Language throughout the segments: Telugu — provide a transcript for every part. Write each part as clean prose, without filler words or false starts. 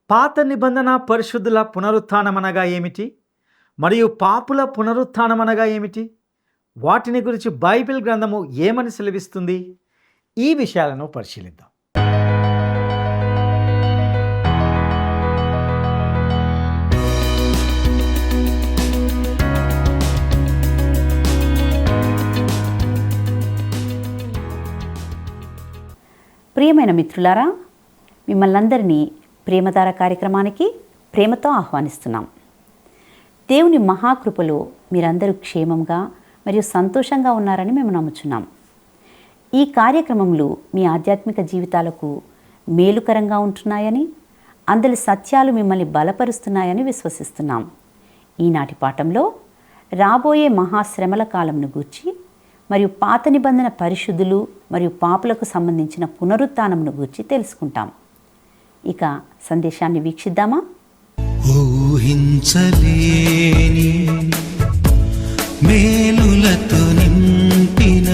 పాత నిబంధన పరిశుద్ధుల పునరుత్థానమనగా ఏమిటి? మరియు పాపుల పునరుత్థానమనగా ఏమిటి? వాటిని గురించి బైబిల్ గ్రంథము ఏమని సెలవిస్తుంది? ఈ విషయాలను పరిశీలిద్దాం. ప్రియమైన మిత్రులారా, మిమ్మల్ని అందరినీ ప్రేమధార కార్యక్రమానికి ప్రేమతో ఆహ్వానిస్తున్నాం. దేవుని మహాకృపలో మీరందరూ క్షేమంగా మరియు సంతోషంగా ఉన్నారని మేము నమ్ముచున్నాం. ఈ కార్యక్రమంలో మీ ఆధ్యాత్మిక జీవితాలకు మేలుకరంగా ఉంటున్నాయని, అందరి సత్యాలు మిమ్మల్ని బలపరుస్తున్నాయని విశ్వసిస్తున్నాం. ఈనాటి పాఠంలో రాబోయే మహాశ్రమల కాలంను గూర్చి మరియు పాత నిబంధన పరిశుద్ధులు మరియు పాపులకు సంబంధించిన పునరుత్థానంను గూర్చి తెలుసుకుంటాం. ఇక సందేశాన్ని వీక్షిద్దామా? ఊహించలేని మేలులతో నింపిన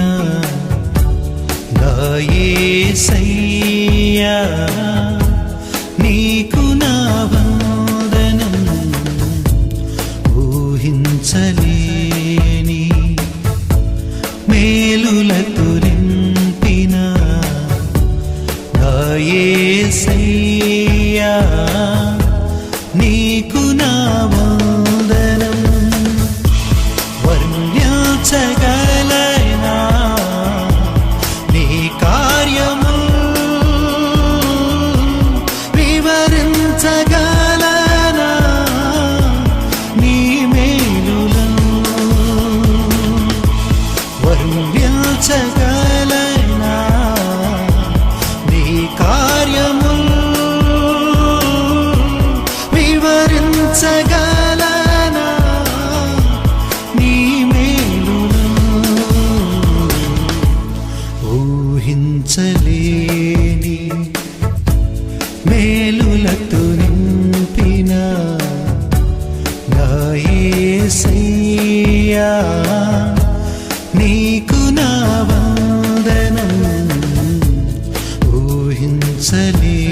నా యేసయ్యా, నీకు నా వందనం. ఊహించలేని మేలులతో నింపిన నా యేసయ్యా, నీకు నా వందనం. వర్ణించగలనా నీ కార్యము, వివరించగలనా నీ మేలులను. వర్ణించగలనా నీ కార్యము, వివరించగలనా నీ మేలులను. ఊహించలేని మేలులతో నింపిన నా యేసయ్యా, నీకు నా వందనం. ఊహించలేని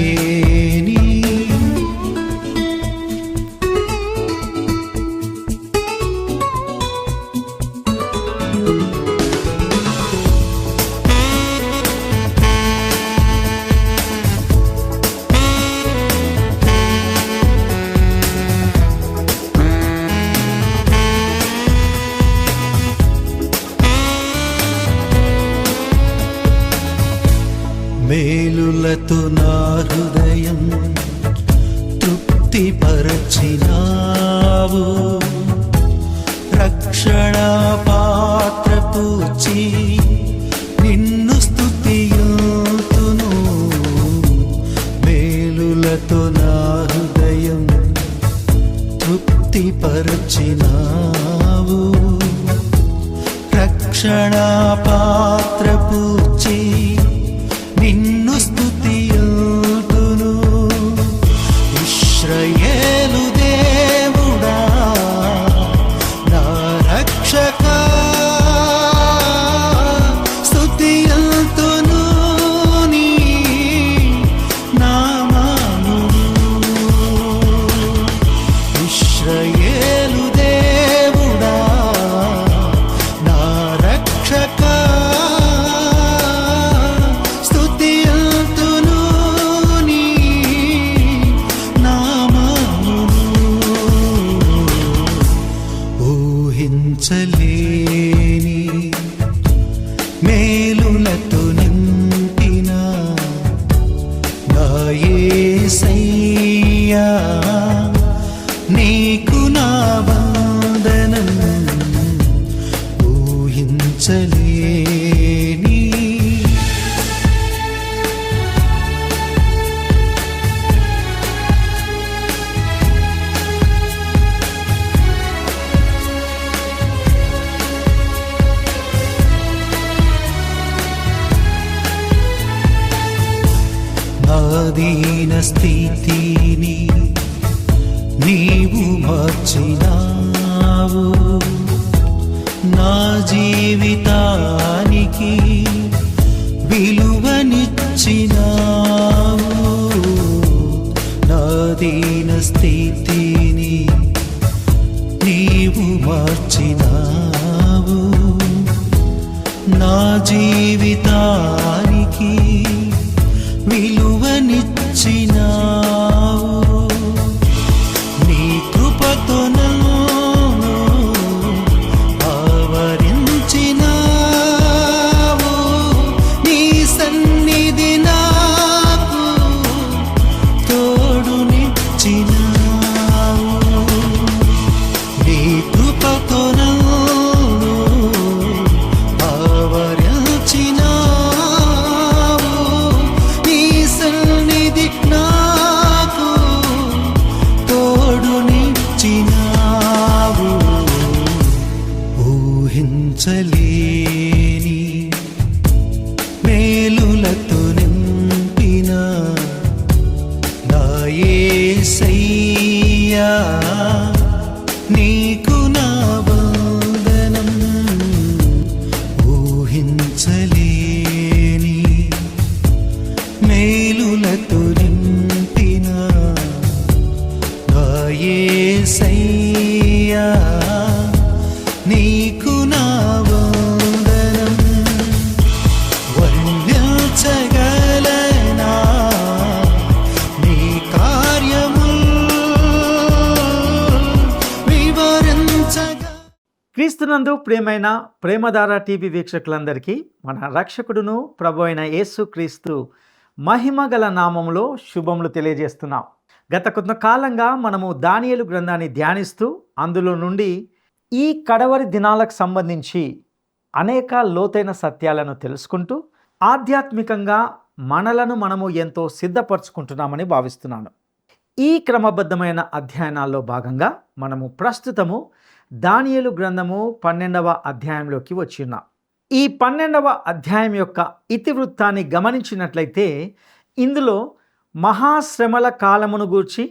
మేలులతో నా హృదయం తృప్తిపరచినావు. రక్షణ పాత్ర పూచి నిన్ను స్తుతియుతును. మేలులతో నా హృదయం తృప్తిపరచినావు. రక్షణ పాత్ర పూచి నిన్ను స్తుతియుతును. ఇశ్రాయేలు దేవుడా, నా రక్షకా, స్తుతియుతును నీ నామమును. ఇశ్రాయేలు దేవుడా, నా రక్షకా, ఊహించలేని మేలులతో నింపిన నా యేసయ్యా, నీకు నా వందనం. ఊహించలేని దీన స్థితిని నీవు మార్చినావు. నా జీవితానికి విలువనిచ్చినావు. నా దీన స్థితిని నీవు మార్చినావు, నా జీవితానికి విలువనిచ్చినావు. నీ కృపతో నన్ను ఆవరించినావు, నీ సన్నిధి నాకు తోడునిచ్చినావు. నీ కృపతో నన్ను ఆవరించినావు, నీ సన్నిధి నాకు తోడునిచ్చినావు. ఊహించలేని మేలులతో నింపిన నా యేసయ్యా, నీకు నా వందనం. ఊహించలేని మేలులతో నింపిన నా యేసయ్యా, నీకు నా వందనం. వర్ణించగలనా నీ కార్యముల్, వివరించగ క్రీస్తునందు ప్రియమైన ప్రేమధార టీవీ వీక్షకులందరికీ మన రక్షకుడును ప్రభు అయిన యేసుక్రీస్తు మహిమ గల నామములో శుభములు తెలియజేస్తున్నాం. గత కొంతకాలంగా మనము దానియేలు గ్రంథాన్ని ధ్యానిస్తూ అందులో నుండి ఈ కడవరి దినాలకు సంబంధించి అనేక లోతైన సత్యాలను తెలుసుకుంటూ ఆధ్యాత్మికంగా మనలను మనము ఎంతో సిద్ధపరచుకుంటున్నామని భావిస్తున్నాను. ఈ క్రమబద్ధమైన అధ్యయనాల్లో భాగంగా మనము ప్రస్తుతము దానియేలు గ్రంథము 12వ అధ్యాయంలోకి వచ్చిన్నాం. ఈ 12వ అధ్యాయం యొక్క ఇతివృత్తాన్ని గమనించినట్లయితే ఇందులో మహాశ్రమల కాలమును గూర్చి,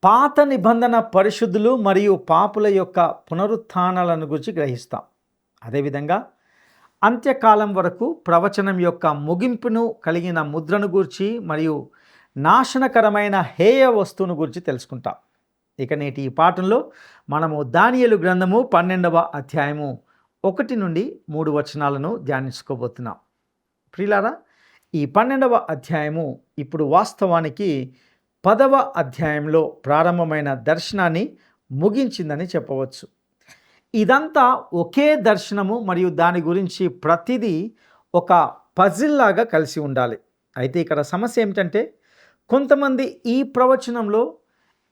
పాత నిబంధన పరిశుద్ధులు మరియు పాపుల యొక్క పునరుత్థానాలను గురించి గ్రహిస్తాం. అదేవిధంగా అంత్యకాలం వరకు ప్రవచనం యొక్క ముగింపును కలిగిన ముద్రను గూర్చి మరియు నాశనకరమైన హేయ వస్తువును గురించి తెలుసుకుంటాం. ఇక నేటి ఈ పాఠంలో మనము దానియేలు గ్రంథము 12వ అధ్యాయము 1 నుండి 3 వచనాలను ధ్యానించుకోబోతున్నాం. ప్రియులారా, ఈ 12వ అధ్యాయము ఇప్పుడు వాస్తవానికి 10వ అధ్యాయంలో ప్రారంభమైన దర్శనాన్ని ముగించిందని చెప్పవచ్చు. ఇదంతా ఒకే దర్శనము మరియు దాని గురించి ప్రతిదీ ఒక పజిల్ లాగా కలిసి ఉండాలి. అయితే ఇక్కడ సమస్య ఏమిటంటే కొంతమంది ఈ ప్రవచనంలో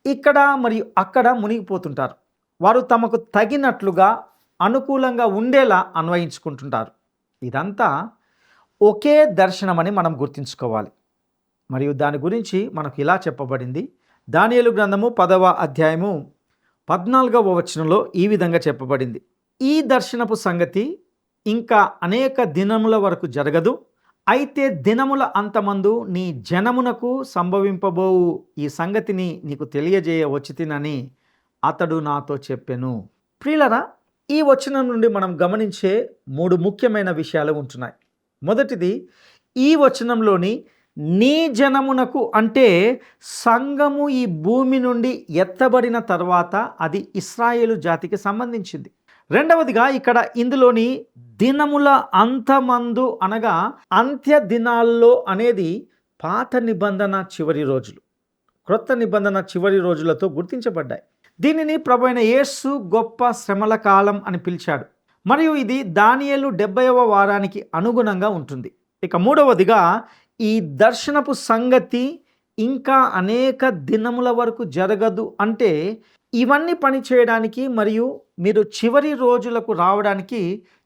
ఇక్కడ మరియు అక్కడ మునిగిపోతుంటారు. వారు తమకు తగినట్లుగా అనుకూలంగా ఉండేలా అన్వయించుకుంటుంటారు. ఇదంతా ఒకే దర్శనమని మనం గుర్తుంచుకోవాలి. మరియు దాని గురించి మనకు ఇలా చెప్పబడింది. దానియేలు గ్రంథము 10వ అధ్యాయము 14వ వచనంలో ఈ విధంగా చెప్పబడింది. ఈ దర్శనపు సంగతి ఇంకా అనేక దినముల వరకు జరగదు. అయితే దినముల అంతమందు నీ జనమునకు సంభవింపబోవు ఈ సంగతిని నీకు తెలియజేయ వచ్చితినని అతడు నాతో చెప్పెను. ప్రియులరా, ఈ వచనం నుండి మనం గమనించే 3 ముఖ్యమైన విషయాలు ఉంటున్నాయి. మొదటిది, ఈ వచనంలోని నీ జనమునకు అంటే సంఘము ఈ భూమి నుండి ఎత్తబడిన తర్వాత అది ఇశ్రాయేలు జాతికి సంబంధించింది. రెండవదిగా ఇక్కడ ఇందులోని దినముల అంతమందు అనగా అంత్య దినాల్లో అనేది పాత నిబంధన చివరి రోజులు, క్రొత్త నిబంధన చివరి రోజులతో గుర్తించబడ్డాయి. దీనిని ప్రభువైన యేసు గొప్ప శ్రమల కాలం అని పిలిచాడు. మరియు ఇది దానియేలు 70వ వారానికి అనుగుణంగా ఉంటుంది. ఇక మూడవదిగా ఈ దర్శనపు సంగతి ఇంకా అనేక దినముల వరకు జరగదు అంటే ఇవన్నీ పని చేయడానికి మరియు మీరు చివరి రోజులకు రావడానికి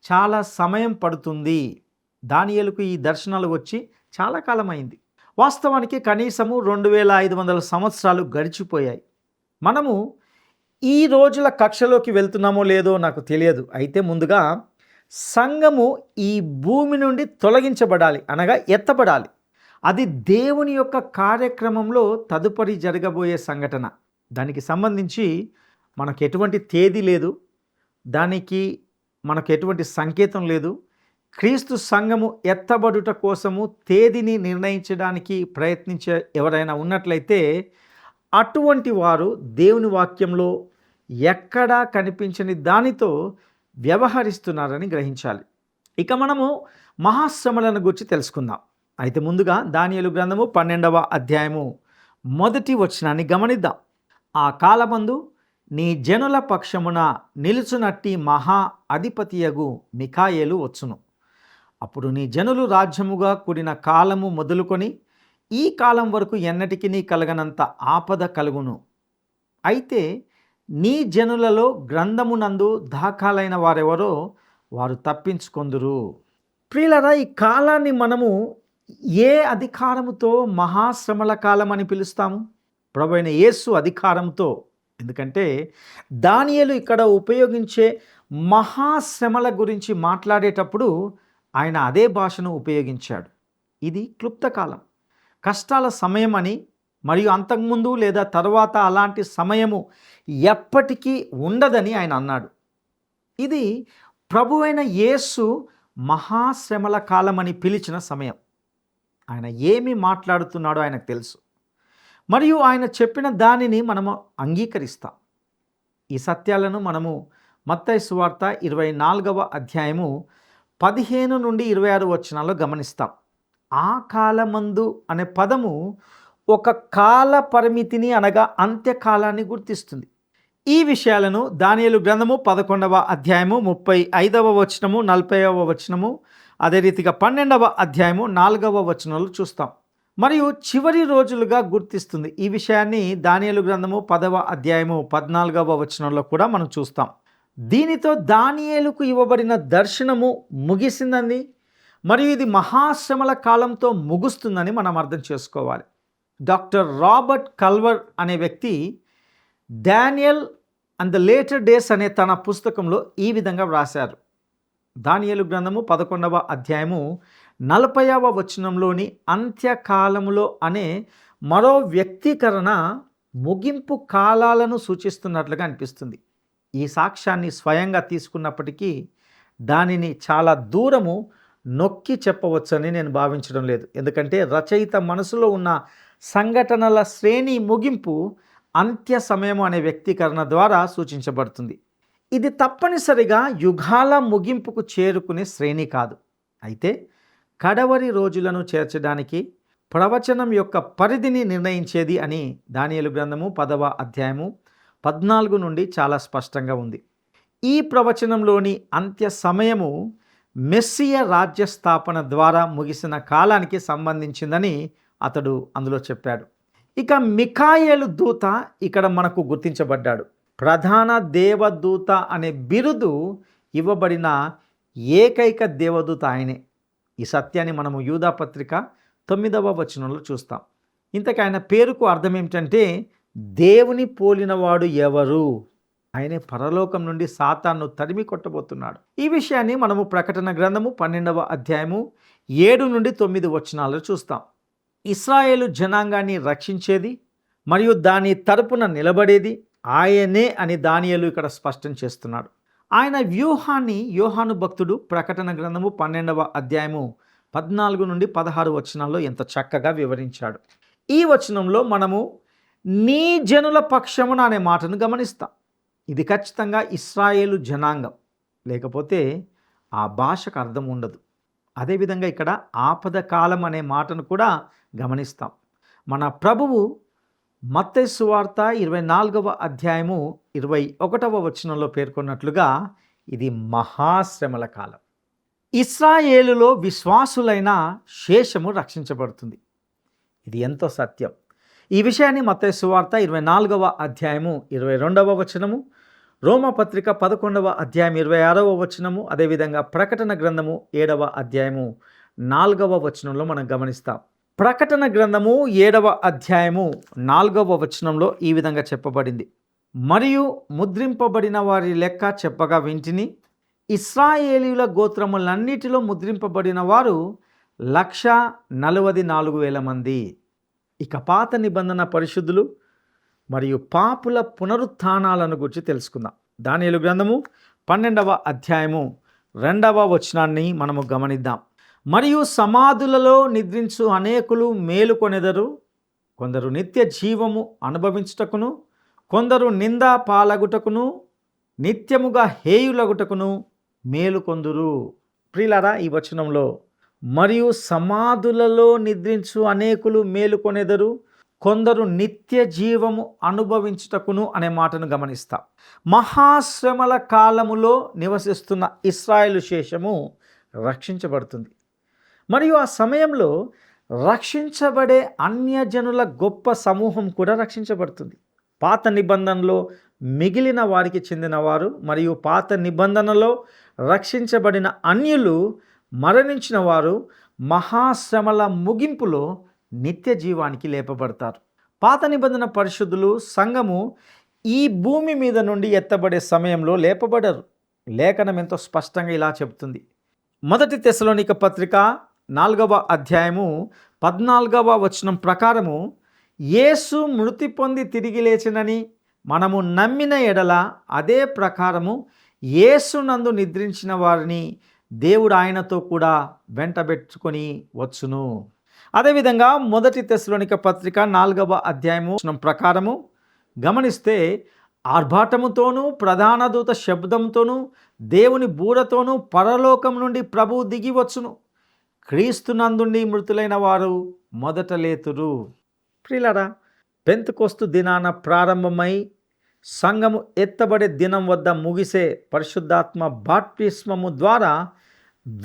చాలా సమయం పడుతుంది. దానియేలుకు ఈ దర్శనాలు వచ్చి చాలా కాలం అయింది. వాస్తవానికి కనీసము 2500 సంవత్సరాలు గడిచిపోయాయి. మనము ఈ రోజుల కక్షలోకి వెళ్తున్నామో లేదో నాకు తెలియదు. అయితే ముందుగా సంఘము ఈ భూమి నుండి తొలగించబడాలి, అనగా ఎత్తబడాలి. అది దేవుని యొక్క కార్యక్రమంలో తదుపరి జరగబోయే సంఘటన. దానికి సంబంధించి మనకు ఎటువంటి తేదీ లేదు, దానికి మనకు ఎటువంటి సంకేతం లేదు. క్రీస్తు సంఘము ఎత్తబడుట కోసము తేదీని నిర్ణయించడానికి ప్రయత్నించే ఎవరైనా ఉన్నట్లయితే అటువంటి వారు దేవుని వాక్యంలో ఎక్కడా కనిపించని దానితో వ్యవహరిస్తున్నారని గ్రహించాలి. ఇక మనము మహాశ్రమలను గురించి తెలుసుకుందాం. అయితే ముందుగా దానియేలు గ్రంథము 12వ అధ్యాయము 1వ వచనాన్ని గమనిద్దాం. ఆ కాలమందు నీ జనుల పక్షమున నిలుచునట్టి మహా అధిపతియగు మిఖాయేలు వచ్చును. అప్పుడు నీ జనులు రాజ్యముగా కూడిన కాలము మొదలుకొని ఈ కాలం వరకు ఎన్నటికి నీ కలగనంత ఆపద కలుగును. అయితే నీ జనులలో గ్రంథమునందు దాఖలైన వారెవరో వారు తప్పించుకొందురు. ప్రియులరా, ఈ కాలాన్ని మనము ఏ అధికారముతో మహాశ్రమల కాలం అని పిలుస్తాము? ప్రభువైన యేసు అధికారంతో. ఎందుకంటే దానియేలు ఇక్కడ ఉపయోగించే మహాశ్రమల గురించి మాట్లాడేటప్పుడు ఆయన అదే భాషను ఉపయోగించాడు. ఇది క్లుప్త కాలం, కష్టాల సమయం అని, మరియు అంతకుముందు లేదా తర్వాత అలాంటి సమయము ఎప్పటికీ ఉండదని ఆయన అన్నాడు. ఇది ప్రభువైన యేసు మహాశ్రమల కాలం అని పిలిచిన సమయం. ఆయన ఏమి మాట్లాడుతున్నాడో ఆయనకు తెలుసు, మరియు ఆయన చెప్పిన దానిని మనము అంగీకరిస్తాం. ఈ సత్యాలను మనము మత్తయి సువార్త 24వ అధ్యాయము 15 నుండి 26 వచనాల్లో గమనిస్తాం. ఆ కాలమందు అనే పదము ఒక కాల పరిమితిని అనగా అంత్యకాలాన్ని గుర్తిస్తుంది. ఈ విషయాలను దానియేలు గ్రంథము 11వ అధ్యాయము 35వ వచనము 40వ వచనము, అదే రీతిగా 12వ అధ్యాయము 4వ వచనంలో చూస్తాం. మరియు చివరి రోజులుగా గుర్తిస్తుంది. ఈ విషయాన్ని దానియేలు గ్రంథము 10వ అధ్యాయము 14వ వచనంలో కూడా మనం చూస్తాం. దీనితో దానియేలుకు ఇవ్వబడిన దర్శనము ముగిసిందని, మరియు ఇది మహాశ్రమల కాలంతో ముగుస్తుందని మనం అర్థం చేసుకోవాలి. డాక్టర్ రాబర్ట్ కల్వర్ అనే వ్యక్తి Daniel and the later days అనే తన పుస్తకంలో ఈ విధంగా వ్రాశారు. దానియేలు గ్రంథము 11వ అధ్యాయము 40వ వచనంలోని అంత్యకాలములో అనే మరో వ్యక్తీకరణ ముగింపు కాలాలను సూచిస్తున్నట్లుగా అనిపిస్తుంది. ఈ సాక్ష్యాన్ని స్వయంగా తీసుకున్నప్పటికీ దానిని చాలా దూరము నొక్కి చెప్పవచ్చని నేను భావించడం లేదు. ఎందుకంటే రచయిత మనసులో ఉన్న సంఘటనల శ్రేణి ముగింపు అంత్య సమయము అనే వ్యక్తీకరణ ద్వారా సూచించబడుతుంది. ఇది తప్పనిసరిగా యుగాల ముగింపుకు చేరుకునే శ్రేణి కాదు. అయితే కడవరి రోజులను చేర్చడానికి ప్రవచనం యొక్క పరిధిని నిర్ణయించేది అని దానియేలు గ్రంథము 10వ అధ్యాయము 14 నుండి చాలా స్పష్టంగా ఉంది. ఈ ప్రవచనంలోని అంత్య సమయము మెస్సియ రాజ్య స్థాపన ద్వారా ముగిసిన కాలానికి సంబంధించిందని అతడు అందులో చెప్పాడు. ఇక మిఖాయేలు దూత ఇక్కడ మనకు గుర్తించబడ్డాడు. ప్రధాన దేవదూత అనే బిరుదు ఇవ్వబడిన ఏకైక దేవదూత ఆయనే. ఈ సత్యాన్ని మనము యూదా పత్రిక 9వ వచనంలో చూస్తాం. ఇంతకు ఆయన పేరుకు అర్థం ఏమిటంటే దేవుని పోలినవాడు ఎవరు? ఆయనే పరలోకం నుండి సాతాను తరిమి కొట్టబోతున్నాడు. ఈ విషయాన్ని మనము ప్రకటన గ్రంథము 12వ అధ్యాయము 7 నుండి 9 వచనాలు చూస్తాం. ఇశ్రాయేలు జనాంగాన్ని రక్షించేది మరియు దాని తరపున నిలబడేది ఆయనే అని దానియేలు ఇక్కడ స్పష్టం చేస్తున్నాడు. ఆయన వ్యూహాన్ని యోహాను భక్తుడు ప్రకటన గ్రంథము 12వ అధ్యాయము 14 నుండి 16 వచనాల్లో ఎంత చక్కగా వివరించాడు. ఈ వచనంలో మనము నీ జనుల పక్షమున అనే మాటను గమనిస్తాం. ఇది ఖచ్చితంగా ఇశ్రాయేలు జనాంగం, లేకపోతే ఆ భాషకు అర్థం ఉండదు. అదేవిధంగా ఇక్కడ ఆపద కాలం అనే మాటను కూడా గమనిస్తాం. మన ప్రభువు మత్తయి సువార్త 24వ అధ్యాయము 21వ వచనంలో పేర్కొన్నట్లుగా ఇది మహాశ్రమల కాలం. ఇశ్రాయేలులో విశ్వాసులైన శేషము రక్షించబడుతుంది. ఇది ఎంతో సత్యం. ఈ విషయాన్ని మత్తయి సువార్త 24వ అధ్యాయము 22వ వచనము, రోమపత్రిక 11వ అధ్యాయం 26వ వచనము, అదేవిధంగా ప్రకటన గ్రంథము 7వ అధ్యాయము 4వ వచనంలో మనం గమనిస్తాం. ప్రకటన గ్రంథము 7వ అధ్యాయము 4వ వచనంలో ఈ విధంగా చెప్పబడింది. మరియు ముద్రింపబడిన వారి లెక్క చెప్పగా వింటిని, ఇశ్రాయేలీయుల గోత్రములన్నిటిలో ముద్రింపబడిన వారు 144,000 మంది. ఇక పాత నిబంధన పరిశుద్ధులు మరియు పాపుల పునరుత్థానాలను గురించి తెలుసుకుందాం. దానియేలు గ్రంథము 12వ అధ్యాయము 2వ వచనాన్ని మనము గమనిద్దాం. మరియు సమాధులలో నిద్రించు అనేకులు మేలుకొనెదరు, కొందరు నిత్య జీవము అనుభవించుటకును, కొందరు నిందా పాలగుటకును, నిత్యముగా హేయులగుటకును మేలుకొందురు. ప్రియులారా, ఈ వచనంలో మరియు సమాధులలో నిద్రించు అనేకులు మేలుకొనెదరు, కొందరు నిత్య జీవము అనుభవించుటకును అనే మాటను గమనిస్తాం. మహాశ్రమల కాలములో నివసిస్తున్న ఇశ్రాయేలు శేషము రక్షించబడుతుంది. మరియు ఆ సమయంలో రక్షించబడే అన్యజనుల గొప్ప సమూహం కూడా రక్షించబడుతుంది. పాత నిబంధనలో మిగిలిన వారికి చెందినవారు మరియు పాత నిబంధనలో రక్షించబడిన అన్యులు మరణించిన వారు మహాశ్రమల ముగింపులో నిత్య జీవానికి లేపబడతారు. పాత నిబంధన పరిశుద్ధులు సంఘము ఈ భూమి మీద నుండి ఎత్తబడే సమయంలో లేపబడరు. లేఖనం ఎంతో స్పష్టంగా ఇలా చెబుతుంది. మొదటి తెస్సలోనిక పత్రిక 4వ అధ్యాయము 14వ వచనం ప్రకారము, యేసు మృతి పొంది తిరిగి లేచినని మనము నమ్మిన ఎడల అదే ప్రకారము యేసునందు నిద్రించిన వారిని దేవుడు ఆయనతో కూడా వెంటబెట్టుకొని వచ్చును. అదేవిధంగా మొదటి తెస్సలోనిక పత్రిక 4వ అధ్యాయము వచనం ప్రకారము గమనిస్తే, ఆర్భాటముతోనూ ప్రధాన దూత శబ్దంతోనూ దేవుని బూరతోనూ పరలోకం నుండి ప్రభువు దిగి వచ్చును. క్రీస్తునందుండి మృతులైన వారు మొదట లేతురు. ప్రియులారా, పెంతెకొస్తు దినాన ప్రారంభమై సంఘము ఎత్తబడే దినం వద్ద ముగిసే పరిశుద్ధాత్మ బాప్తిస్మము ద్వారా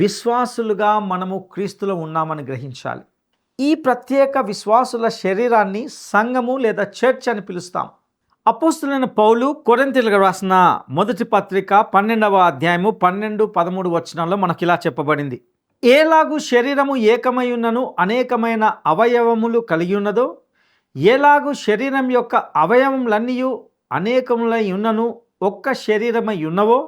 విశ్వాసులుగా మనము క్రీస్తులో ఉన్నామని గ్రహించాలి. ఈ ప్రత్యేక విశ్వాసుల శరీరాన్ని సంఘము లేదా చర్చ్ అని పిలుస్తాం. అపోస్తులైన పౌలు కొరింథీయులకు రాసిన మొదటి పత్రిక 12వ అధ్యాయము 12-13 వచనాల్లో మనకి ఇలా చెప్పబడింది. ఏలాగు శరీరము ఏకమై ఉన్నను అనేకమైన అవయవములు కలిగి ఉన్నదో, ఏలాగు శరీరం యొక్క అవయవములన్నీ అనేకములై ఉన్నను ఒక్క శరీరమై ఉన్నవో,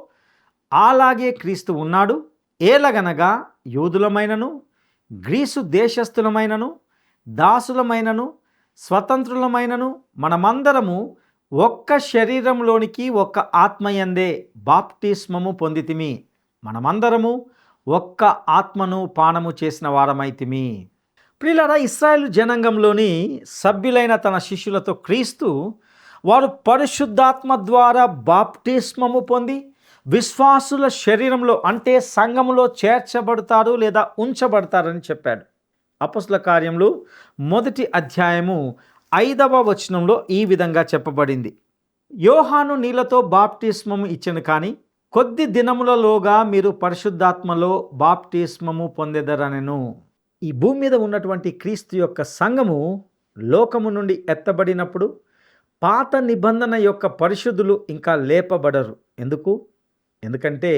అలాగే క్రీస్తు ఉన్నాడు. ఏలగనగా యూదులమైనను గ్రీసు దేశస్థులమైనను దాసులమైనను స్వతంత్రులమైనను మనమందరము ఒక్క శరీరంలోనికి ఒక్క ఆత్మయందే బాప్తిస్మము పొందితిమి. మనమందరము ఒక్క ఆత్మను పానము చేసిన వారమైతిమి. ప్రియులారా, ఇశ్రాయేలు జనాంగంలోని సభ్యులైన తన శిష్యులతో క్రీస్తు వారు పరిశుద్ధాత్మ ద్వారా బాప్తిస్మము పొంది విశ్వాసుల శరీరంలో అంటే సంఘములో చేర్చబడతారు లేదా ఉంచబడతారని చెప్పాడు. అపొస్తలుల కార్యములు 1వ అధ్యాయము 5వ వచనంలో ఈ విధంగా చెప్పబడింది. యోహాను నీళ్లతో బాప్తిస్మము ఇచ్చెను, కానీ కొద్ది దినములలోగా మీరు పరిశుద్ధాత్మలో బాప్తిస్మము పొందెదరనెను. ఈ భూమి మీద ఉన్నటువంటి క్రీస్తు యొక్క సంఘము లోకము నుండి ఎత్తబడినప్పుడు పాత నిబంధన యొక్క పరిశుద్ధులు ఇంకా లేపబడరు. ఎందుకంటే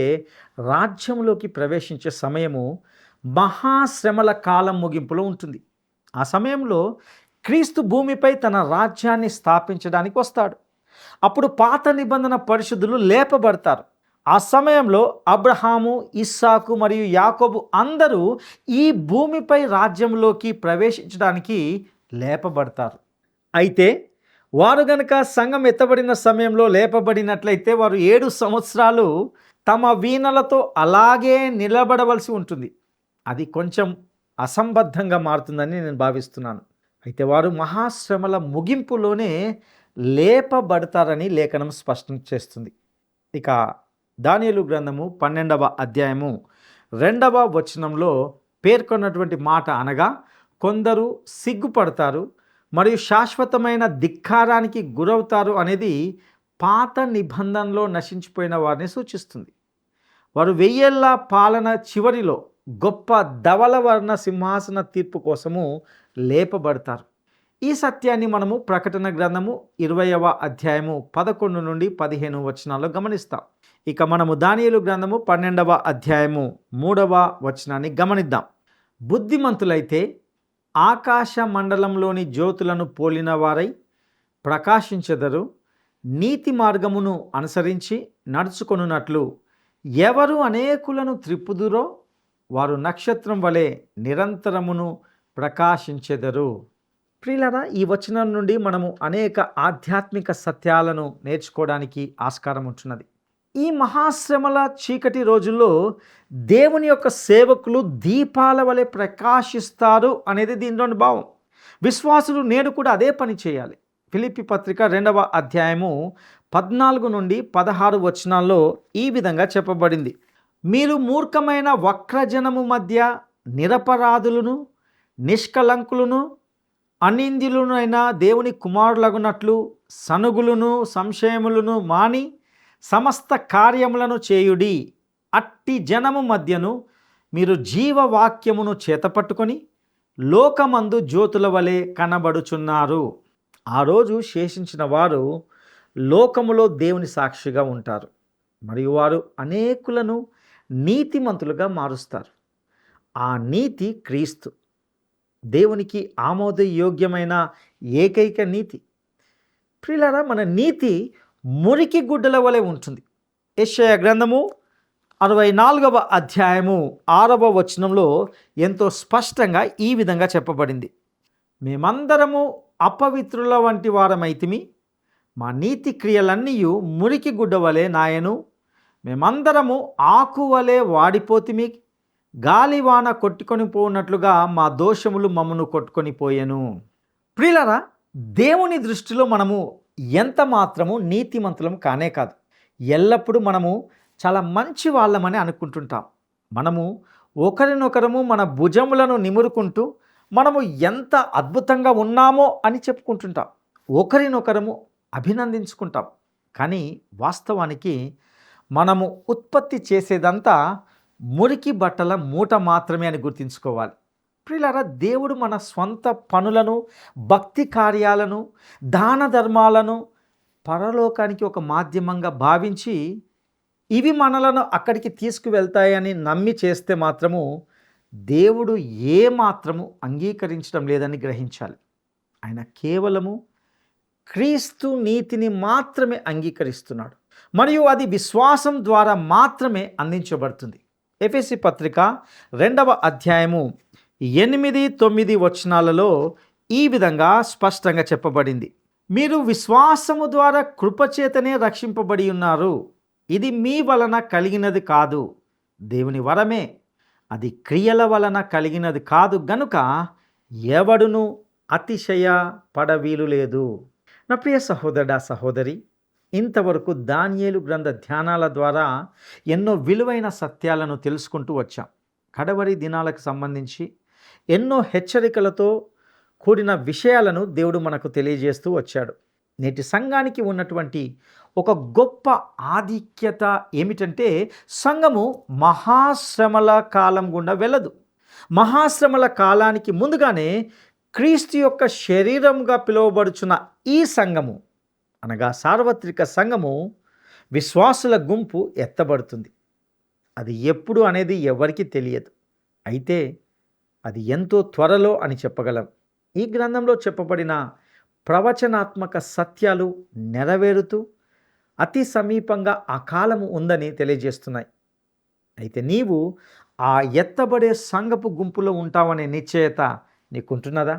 రాజ్యంలోకి ప్రవేశించే సమయము మహాశ్రమల కాలం ముగింపులో ఉంటుంది. ఆ సమయంలో క్రీస్తు భూమిపై తన రాజ్యాన్ని స్థాపించడానికి వస్తాడు. అప్పుడు పాత నిబంధన పరిశుద్ధులు లేపబడతారు. ఆ సమయంలో అబ్రహాము, ఇస్సాకు మరియు యాకోబు అందరూ ఈ భూమిపై రాజ్యంలోకి ప్రవేశించడానికి లేపబడతారు. అయితే వారు గనక సంఘం ఎత్తబడిన సమయంలో లేపబడినట్లయితే వారు 7 సంవత్సరాలు తమ వీణలతో అలాగే నిలబడవలసి ఉంటుంది. అది కొంచెం అసంబద్ధంగా మారుతుందని నేను భావిస్తున్నాను. అయితే వారు మహాశ్రమల ముగింపులోనే లేపబడతారని లేఖనం స్పష్టం చేస్తుంది. ఇక దానియేలు గ్రంథము 12వ అధ్యాయము 2వ వచనంలో పేర్కొన్నటువంటి మాట అనగా, కొందరు సిగ్గుపడతారు మరియు శాశ్వతమైన ధిక్కారానికి గురవుతారు అనేది పాత నిబంధనలో నశించిపోయిన వారిని సూచిస్తుంది. వారు 1000 ఏళ్ల పాలన చివరిలో గొప్ప ధవలవర్ణ సింహాసన తీర్పు కోసము లేపబడతారు. ఈ సత్యాన్ని మనము ప్రకటన గ్రంథము 20వ అధ్యాయము 11 నుండి 15 వచనాల్లో గమనిస్తాం. ఇక మనము దానియేలు గ్రంథము 12వ అధ్యాయము 3వ వచనాన్ని గమనిద్దాం. బుద్ధిమంతులైతే ఆకాశ మండలంలోని జ్యోతులను పోలిన వారై ప్రకాశించెదరు. నీతి మార్గమును అనుసరించి నడుచుకొనున్నట్లు ఎవరు అనేకులను త్రిప్పుదురో వారు నక్షత్రం వలె నిరంతరమును ప్రకాశించెదరు. ప్రియులారా, ఈ వచనం నుండి మనము అనేక ఆధ్యాత్మిక సత్యాలను నేర్చుకోవడానికి ఆస్కారం ఉంటున్నది. ఈ మహాశ్రమల చీకటి రోజుల్లో దేవుని యొక్క సేవకులు దీపాల వలె ప్రకాశిస్తారు అనేది దీనిలోని భావం. విశ్వాసులు నేడు కూడా అదే పని చేయాలి. ఫిలిప్పీ పత్రిక 2వ అధ్యాయము 14 నుండి 16 వచనాల్లో ఈ విధంగా చెప్పబడింది. మీరు మూర్ఖమైన వక్రజనము మధ్య నిరపరాధులను, నిష్కలంకులను, అనింద్యులనైన దేవుని కుమారులగునట్లు సనుగులను, సంశయములను మాని సమస్త కార్యములను చేయుడి. అట్టి జనము మధ్యను మీరు జీవవాక్యమును చేతపట్టుకొని లోకమందు జ్యోతుల వలె కనబడుచున్నారు. ఆ రోజు శేషించిన వారు లోకములో దేవుని సాక్షిగా ఉంటారు, మరియు వారు అనేకులను నీతిమంతులుగా మారుస్తారు. ఆ నీతి క్రీస్తు, దేవునికి ఆమోదయోగ్యమైన ఏకైక నీతి. ప్రియులారా, మన నీతి మురికి గుడ్డల వలె ఉంటుంది. యెషయా గ్రంథము 64వ అధ్యాయము 6వ వచనంలో ఎంతో స్పష్టంగా ఈ విధంగా చెప్పబడింది. మేమందరము అపవిత్రుల వంటి వారమైతిమి, మా నీతి క్రియలన్నీ మురికి గుడ్డ వలె నాయను. మేమందరము ఆకు వలె వాడిపోతిమి, గాలివాన కొట్టుకొని పోనట్లుగా మా దోషములు మమ్మను కొట్టుకొని పోయెను. ప్రియులారా, దేవుని దృష్టిలో మనము ఎంత మాత్రము నీతిమంతులం కానే కాదు. ఎల్లప్పుడూ మనము చాలా మంచి వాళ్ళమని అనుకుంటుంటాం. మనము ఒకరినొకరము మన భుజములను నిమురుకుంటూ మనము ఎంత అద్భుతంగా ఉన్నామో అని చెప్పుకుంటుంటాం, ఒకరినొకరము అభినందించుకుంటాం. కానీ వాస్తవానికి మనము ఉత్పత్తి చేసేదంతా మురికి బట్టల మూట మాత్రమే అని గుర్తుంచుకోవాలి. ప్రియులారా, దేవుడు మన స్వంత పనులను, భక్తి కార్యాలను, దాన ధర్మాలను పరలోకానికి ఒక మాధ్యమంగా భావించి ఇవి మనలను అక్కడికి తీసుకువెళ్తాయని నమ్మి చేస్తే మాత్రము దేవుడు ఏ మాత్రము అంగీకరించడం లేదని గ్రహించాలి. ఆయన కేవలము క్రీస్తు నీతిని మాత్రమే అంగీకరిస్తున్నాడు, మరియు అది విశ్వాసం ద్వారా మాత్రమే అందించబడుతుంది. ఎఫెసీ పత్రిక 2వ అధ్యాయము 8-9 వచనాలలో ఈ విధంగా స్పష్టంగా చెప్పబడింది. మీరు విశ్వాసము ద్వారా కృపచేతనే రక్షింపబడి ఉన్నారు. ఇది మీ వలన కలిగినది కాదు, దేవుని వరమే. అది క్రియల వలన కలిగినది కాదు గనుక ఎవడును అతిశయ పడవీలు లేదు. నా ప్రియ సహోదరుడా, సహోదరి, ఇంతవరకు దానియేలు గ్రంథ ధ్యానాల ద్వారా ఎన్నో విలువైన సత్యాలను తెలుసుకుంటూ వచ్చాం. కడవరి దినాలకు సంబంధించి ఎన్నో హెచ్చరికలతో కూడిన విషయాలను దేవుడు మనకు తెలియజేస్తూ వచ్చాడు. నేటి సంఘానికి ఉన్నటువంటి ఒక గొప్ప ఆధిక్యత ఏమిటంటే, సంఘము మహాశ్రమల కాలం గుండా వెళ్ళదు. మహాశ్రమల కాలానికి ముందుగానే క్రీస్తు యొక్క శరీరంగా పిలువబడుచున్న ఈ సంఘము, అనగా సార్వత్రిక సంఘము, విశ్వాసుల గుంపు ఎత్తబడుతుంది. అది ఎప్పుడు అనేది ఎవరికీ తెలియదు, అయితే అది ఎంతో త్వరలో అని చెప్పగలం. ఈ గ్రంథంలో చెప్పబడిన ప్రవచనాత్మక సత్యాలు నెరవేరుతూ అతి సమీపంగా ఆ కాలము ఉందని తెలియజేస్తున్నాయి. అయితే నీవు ఆ ఎత్తబడే సంఘపు గుంపులో ఉంటావనే నిశ్చయత నీకుంటున్నదా?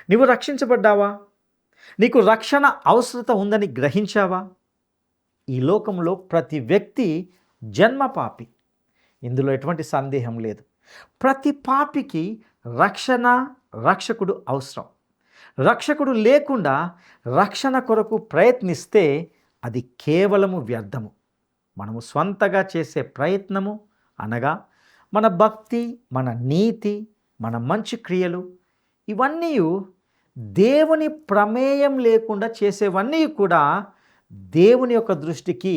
నీవు రక్షించబడ్డావా? నీకు రక్షణ అవసరత ఉందని గ్రహించావా? ఈ లోకంలో ప్రతి వ్యక్తి జన్మ పాపి, ఇందులో ఎటువంటి సందేహం లేదు. ప్రతి పాపికి రక్షణ, రక్షకుడు అవసరం. రక్షకుడు లేకుండా రక్షణ కొరకు ప్రయత్నిస్తే అది కేవలము వ్యర్థము. మనము స్వంతగా చేసే ప్రయత్నము అనగా మన భక్తి, మన నీతి, మన మంచి క్రియలు, ఇవన్నీ దేవుని ప్రమేయం లేకుండా చేసేవన్నీ కూడా దేవుని యొక్క దృష్టికి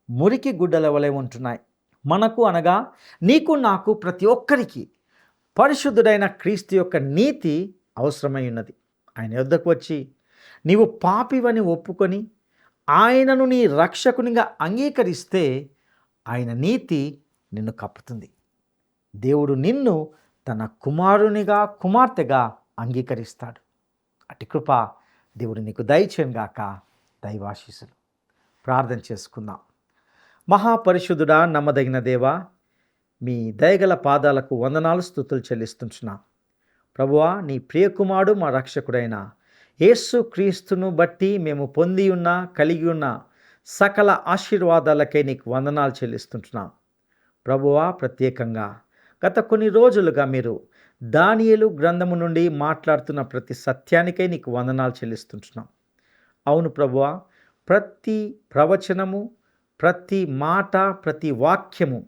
మురికి గుడ్డల వలె ఉంటున్నాయి. మనకు అనగా నీకు, నాకు, ప్రతి ఒక్కరికి పరిశుద్ధుడైన క్రీస్తు యొక్క నీతి అవసరమై ఉన్నది. ఆయన యొద్దకు వచ్చి నీవు పాపివని ఒప్పుకొని ఆయనను నీ రక్షకునిగా అంగీకరిస్తే ఆయన నీతి నిన్ను కప్పుతుంది. దేవుడు నిన్ను తన కుమారునిగా, కుమార్తెగా అంగీకరిస్తాడు. అట్టి కృప దేవుడు నీకు దయచేయనుగాక. దైవాశీస్సులు. ప్రార్థన చేసుకుందాం. మహాపరిశుద్ధుడా, నమ్మదగిన దేవా, మీ దయగల పాదాలకు వందనాలు, స్తుతులు చెల్లిస్తుంటున్నాం. ప్రభువా, నీ ప్రియకుమారుడు మా రక్షకుడైన యేసు క్రీస్తును బట్టి మేము పొంది ఉన్న, కలిగి ఉన్న సకల ఆశీర్వాదాలకై నీకు వందనాలు చెల్లిస్తుంటున్నాం. ప్రభువా, ప్రత్యేకంగా గత కొన్ని రోజులుగా మీరు దానియేలు గ్రంథము నుండి మాట్లాడుతున్న ప్రతి సత్యానికై నీకు వందనాలు చెల్లిస్తుంటున్నాం. అవును ప్రభువా, ప్రతి ప్రవచనము, ప్రతి మాట, ప్రతి వాక్యము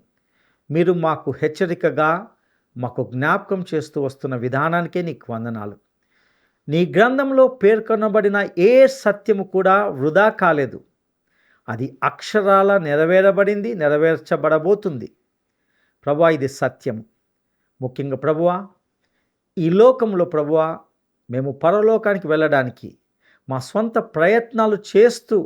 మీరు మాకు హెచ్చరికగా, మాకు జ్ఞాపకం చేస్తూ వస్తున్న విధానానికే నీకు వందనాలు. నీ గ్రంథంలో పేర్కొనబడిన ఏ సత్యము కూడా వృధా కాలేదు. అది అక్షరాల నెరవేరబడింది, నెరవేర్చబడబోతుంది. ప్రభువా, ఇది సత్యము. ముఖ్యంగా ప్రభువా, ఈ లోకంలో ప్రభువా మేము పరలోకానికి వెళ్ళడానికి మా సొంత ప్రయత్నాలు చేస్తూ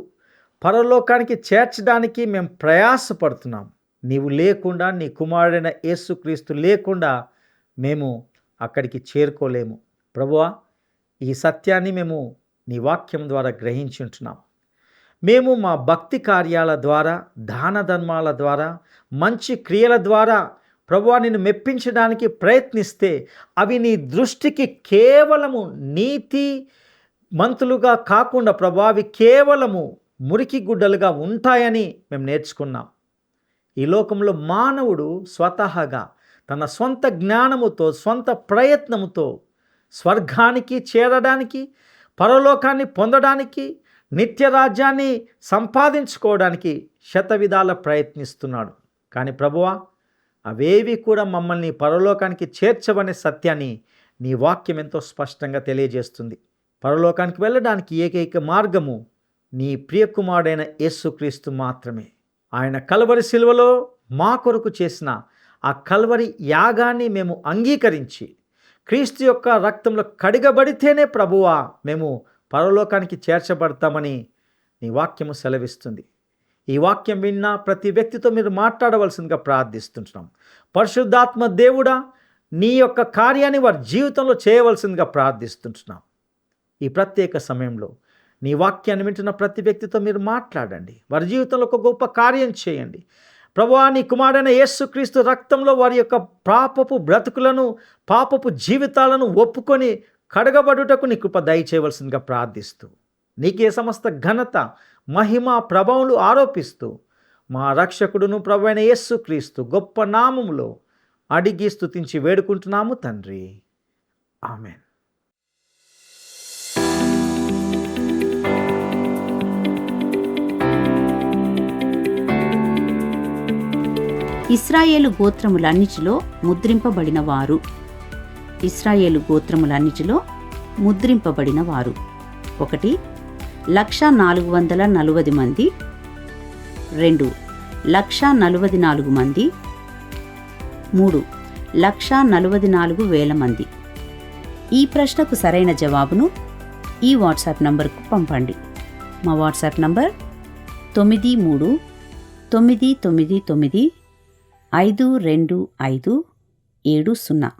పరలోకానికి చేర్చడానికి మేము ప్రయాసపడుతున్నాం. నీవు లేకుండా, నీ కుమారుడైన యేసుక్రీస్తు లేకుండా మేము అక్కడికి చేరుకోలేము. ప్రభువా, ఈ సత్యాన్ని మేము నీ వాక్యం ద్వారా గ్రహించి ఉంటున్నాం. మేము మా భక్తి కార్యాల ద్వారా, దాన ధర్మాల ద్వారా, మంచి క్రియల ద్వారా ప్రభువా నిన్ను మెప్పించడానికి ప్రయత్నిస్తే అవి నీ దృష్టికి కేవలము నీతి మంతులుగా కాకుండా ప్రభువా అవి కేవలము మురికి గుడ్డలుగా ఉంటాయని మేము నేర్చుకున్నాం. ఈ లోకంలో మానవుడు స్వతహాగా తన సొంత జ్ఞానముతో, సొంత ప్రయత్నముతో స్వర్గానికి చేరడానికి, పరలోకాన్ని పొందడానికి, నిత్యరాజ్యాన్ని సంపాదించుకోవడానికి శతవిధాల ప్రయత్నిస్తున్నాడు. కానీ ప్రభువా, అవేవి కూడా మమ్మల్ని పరలోకానికి చేర్చవనే సత్యాన్ని నీ వాక్యం ఎంతో స్పష్టంగా తెలియజేస్తుంది. పరలోకానికి వెళ్ళడానికి ఏకైక మార్గము నీ ప్రియకుమారుడైన యేసుక్రీస్తు మాత్రమే. ఆయన కల్వరి శిలువలో మా కొరకు చేసిన ఆ కల్వరి యాగాన్ని మేము అంగీకరించి క్రీస్తు యొక్క రక్తంలో కడిగబడితేనే ప్రభువా మేము పరలోకానికి చేర్చబడతామని నీ వాక్యము సెలవిస్తుంది. ఈ వాక్యం విన్న ప్రతి వ్యక్తితో మీరు మాట్లాడవలసిందిగా ప్రార్థిస్తుంటున్నాం. పరిశుద్ధాత్మ దేవుడా, నీ యొక్క కార్యాన్ని వారి జీవితంలో చేయవలసిందిగా ప్రార్థిస్తుంటున్నాం. ఈ ప్రత్యేక సమయంలో నీ వాక్యాన్ని వింటున్న ప్రతి వ్యక్తితో మీరు మాట్లాడండి. వారి జీవితంలో ఒక గొప్ప కార్యం చేయండి. ప్రభువా, నీ కుమారుడైన యేసుక్రీస్తు రక్తంలో వారి యొక్క పాపపు బ్రతుకులను, పాపపు జీవితాలను ఒప్పుకొని కడగబడుటకు నీ కృప దయచేయవలసిందిగా ప్రార్థిస్తూ నీకే సమస్త ఘనత, మహిమ, ప్రభావములు ఆరోపిస్తూ మా రక్షకుడును ప్రభువైన యేసుక్రీస్తు గొప్ప నామములో అడిగి స్తుతించి వేడుకుంటున్నాము తండ్రి. ఆమెన్. ఇశ్రాయేలు గోత్రములన్నిటిలో ముద్రింపబడిన వారు. ఇశ్రాయేలు గోత్రములన్నిటిలో ముద్రింపబడిన వారు: 1 1,440 మంది, 2 1,44 మంది, 3 1,44,000 మంది. ఈ ప్రశ్నకు సరైన జవాబును ఈ వాట్సాప్ నంబర్కు పంపండి. మా వాట్సాప్ నంబర్ 9399952570.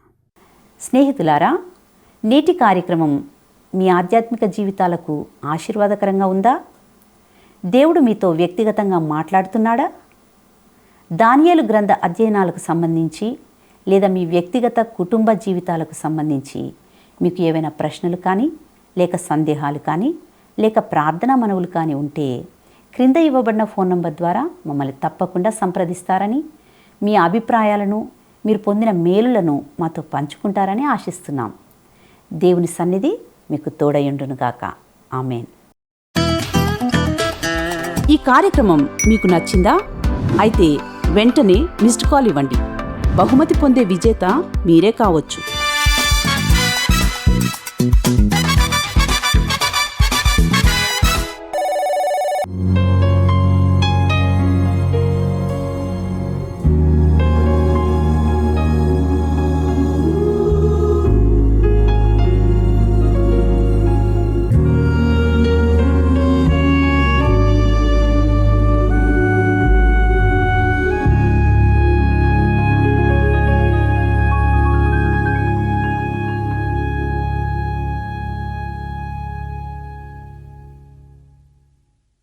స్నేహితులారా, నేటి కార్యక్రమం మీ ఆధ్యాత్మిక జీవితాలకు ఆశీర్వాదకరంగా ఉందా? దేవుడు మీతో వ్యక్తిగతంగా మాట్లాడుతున్నాడా? దానియేలు గ్రంథ అధ్యయనాలకు సంబంధించి లేదా మీ వ్యక్తిగత కుటుంబ జీవితాలకు సంబంధించి మీకు ఏవైనా ప్రశ్నలు కానీ, లేక సందేహాలు కానీ, లేక ప్రార్థనా మనవులు కానీ ఉంటే క్రింద ఇవ్వబడిన ఫోన్ నంబర్ ద్వారా మమ్మల్ని తప్పకుండా సంప్రదిస్తారని, మీ అభిప్రాయాలను, మీరు పొందిన మేలులను మాతో పంచుకుంటారని ఆశిస్తున్నాం. దేవుని సన్నిధి మీకు తోడయుండునుగాక. ఆమేన్. ఈ కార్యక్రమం మీకు నచ్చిందా? అయితే వెంటనే మిస్డ్ కాల్ ఇవ్వండి. బహుమతి పొందే విజేత మీరే కావచ్చు.